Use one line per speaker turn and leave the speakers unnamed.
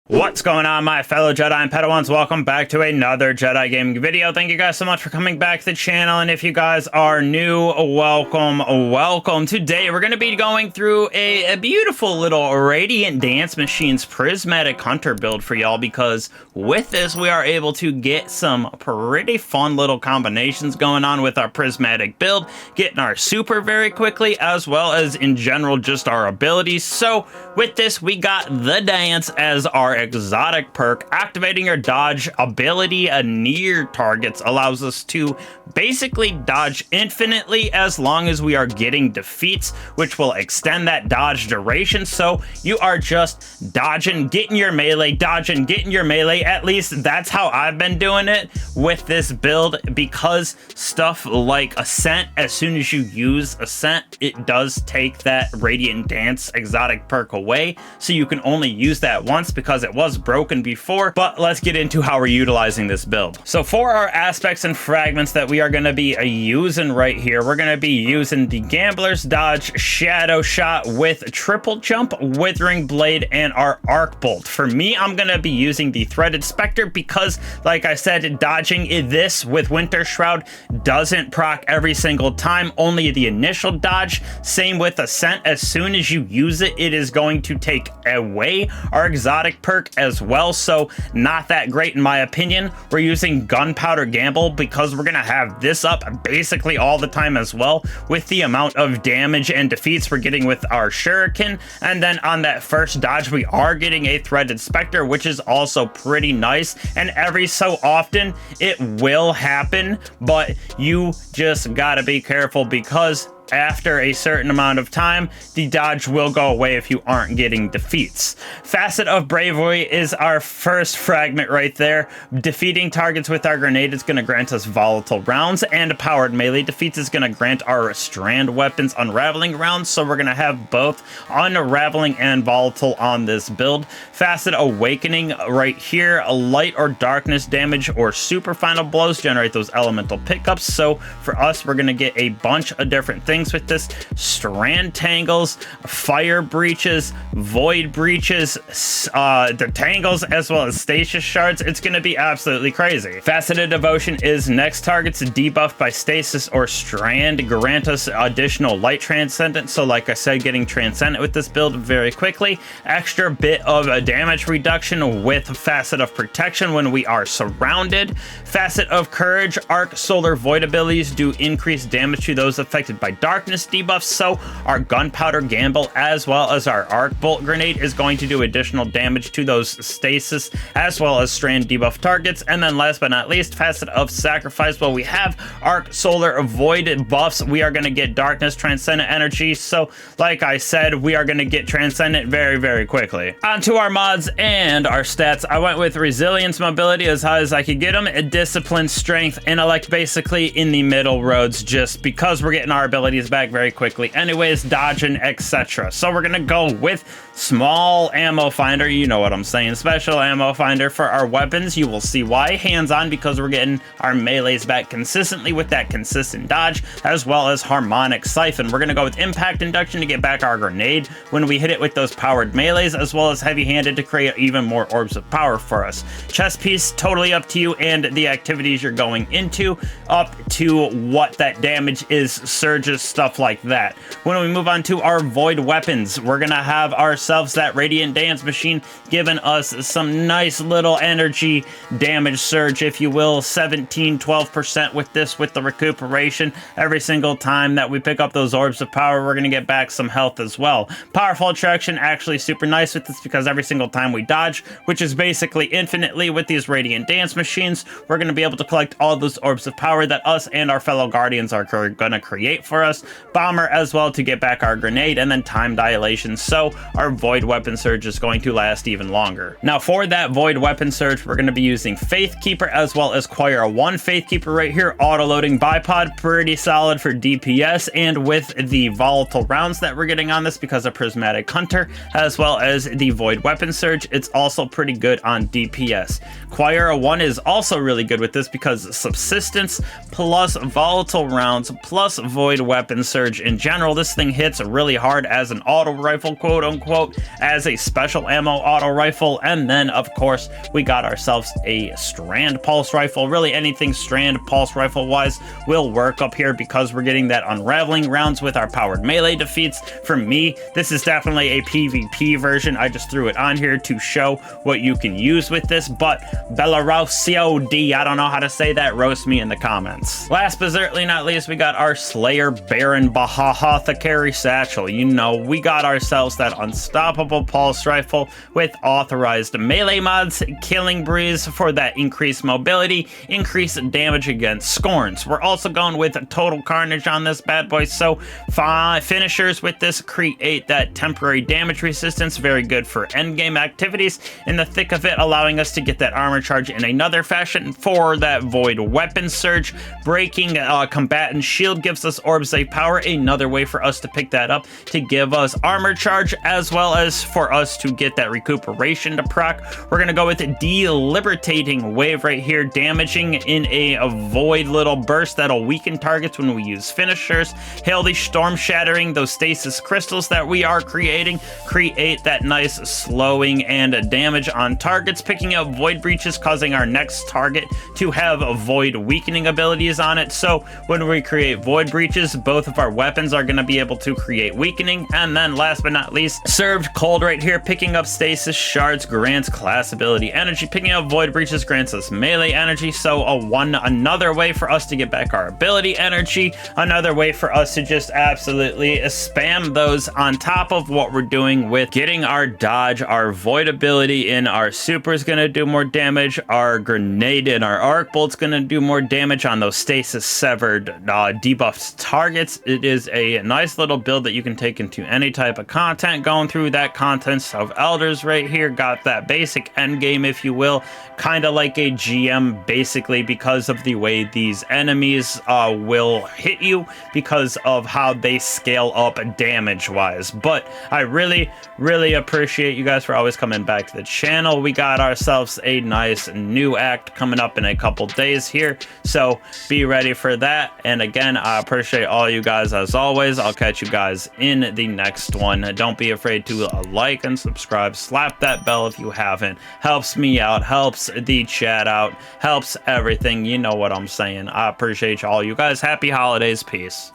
What's going on, my fellow Jedi and Padawans? Welcome back to another Jedi gaming video. Thank you guys so much for coming back to the channel, and if you guys are new, welcome. Today we're going to be going through a beautiful little Radiant Dance Machines Prismatic Hunter build for y'all, because with this we are able to get some pretty fun little combinations going on with our Prismatic build, getting our super very quickly, as well as in general just our abilities. So with this we got the Dance as our exotic perk. Activating your dodge ability near targets allows us to basically dodge infinitely as long as we are getting defeats, which will extend that dodge duration. So you are just dodging, getting your melee, dodging, getting your melee. At least that's how I've been doing it with this build, because stuff like Ascent, as soon as you use Ascent, it does take that Radiant Dance exotic perk away, so you can only use that once because it was broken before. But let's get into how we're utilizing this build. So for our aspects and fragments that we are going to be using right here, we're going to be using the Gambler's Dodge, Shadow Shot with Triple Jump, Withering Blade, and our Arc Bolt. For me, I'm going to be using the Threaded Spectre because, like I said, dodging this with Winter Shroud doesn't proc every single time, only the initial dodge. Same with Ascent. As soon as you use it, it is going to take away our exotic perk as well, so not that great in my opinion. We're using Gunpowder Gamble because we're gonna have this up basically all the time as well, with the amount of damage and defeats we're getting with our Shuriken. And then on that first dodge we are getting a Threaded Spectre, which is also pretty nice, and every so often it will happen, but you just gotta be careful because after a certain amount of time, the dodge will go away if you aren't getting defeats. Facet of Bravery is our first fragment right there. Defeating targets with our grenade is going to grant us volatile rounds, and powered melee defeats is going to grant our strand weapons unraveling rounds. So we're going to have both unraveling and volatile on this build. Facet Awakening right here. Light or darkness damage or super final blows generate those elemental pickups. So for us, we're going to get a bunch of different things with this: strand tangles, fire breaches, void breaches, the tangles, as well as stasis shards. It's going to be absolutely crazy. Faceted Devotion is next targets debuffed by stasis or strand grant us additional light transcendence. So like I said, getting transcendent with this build very quickly. Extra bit of a damage reduction with Facet of Protection when we are surrounded. Facet of Courage, Arc, Solar, Void abilities do increase damage to those affected by darkness debuffs, so our Gunpowder Gamble as well as our Arc Bolt Grenade is going to do additional damage to those stasis as well as strand debuff targets. And then last but not least, Facet of Sacrifice. Well, we have Arc, Solar, Void buffs, we are going to get Darkness, Transcendent energy, so like I said, we are going to get Transcendent very quickly. Onto our mods and our stats. I went with Resilience, Mobility as high as I could get them, Discipline, Strength, Intellect basically in the middle roads, just because we're getting our abilities back very quickly anyways, dodging, etc. So we're gonna go with Small Ammo Finder, you know what I'm saying, Special Ammo Finder for our weapons. You will see why. Hands-on because we're getting our melees back consistently with that consistent dodge, as well as Harmonic Siphon. We're gonna go with Impact Induction to get back our grenade when we hit it with those powered melees, as well as Heavy-Handed to create even more orbs of power for us. Chest Piece, totally up to you and the activities you're going into, up to what that damage is, surges, stuff like that. When we move on to our void weapons, we're gonna have ourselves that Radiant Dance Machine giving us some nice little energy damage surge, if you will. 12% with this, with the recuperation. Every single time that we pick up those orbs of power, we're gonna get back some health as well. Powerful Attraction, actually super nice with this because every single time we dodge, which is basically infinitely with these Radiant Dance Machines, we're gonna be able to collect all those orbs of power that us and our fellow Guardians are gonna create for us. Bomber as well to get back our grenade, and then Time Dilation, so our Void Weapon Surge is going to last even longer. Now for that Void Weapon Surge, we're going to be using Faith Keeper as well as Choir 1 Faith Keeper right here. Auto-loading bipod, pretty solid for DPS, and with the volatile rounds that we're getting on this because of Prismatic Hunter as well as the Void Weapon Surge, it's also pretty good on DPS. Choir 1 is also really good with this because Subsistence plus volatile rounds plus Void Weapon weapon surge in general. This thing hits really hard as an auto rifle, quote unquote, as a special ammo auto rifle. And then of course we got ourselves a strand pulse rifle. Really anything strand pulse rifle wise will work up here because we're getting that unraveling rounds with our powered melee defeats. For me, this is definitely a PvP version. I just threw it on here to show what you can use with this, but Belarusio D, I don't know how to say that, roast me in the comments. Last but certainly not least, we got our Slayer Baron Apothecary Satchel. You know, we got ourselves that unstoppable pulse rifle with authorized melee mods, killing breeze for that increased mobility, increased damage against scorns. We're also going with total carnage on this bad boy, so 5 finishers with this create that temporary damage resistance, very good for endgame activities. In the thick of it, allowing us to get that armor charge in another fashion for that void weapon surge. Breaking combatant shield gives us orbs of power, another way for us to pick that up to give us armor charge, as well as for us to get that recuperation to proc. We're gonna go with Deliberating Wave right here, damaging in a void little burst that'll weaken targets when we use finishers. Hail the Storm Shattering, those stasis crystals that we are creating, create that nice slowing and damage on targets, picking up void breaches, causing our next target to have void weakening abilities on it. So when we create void breaches, both of our weapons are going to be able to create weakening. And then last but not least, Served Cold right here, picking up stasis shards grants class ability energy, picking up void breaches grants us melee energy. So another way for us to get back our ability energy, another way for us to just absolutely spam those on top of what we're doing with getting our dodge, our void ability in. Our super is going to do more damage, our grenade and our arc bolt's going to do more damage on those stasis severed debuffed targets. It is a nice little build that you can take into any type of content. Going through that contents of elders right here, got that basic end game, if you will, kind of like a GM basically, because of the way these enemies will hit you because of how they scale up damage wise. But I really appreciate you guys for always coming back to the channel. We got ourselves a nice new act coming up in a couple days here, so be ready for that. And again, I appreciate all you guys as always. I'll catch you guys in the next one. Don't be afraid to like and subscribe, slap that bell if you haven't. Helps me out, helps the chat out, helps everything. You know what I'm saying. I appreciate all you guys. Happy holidays. Peace.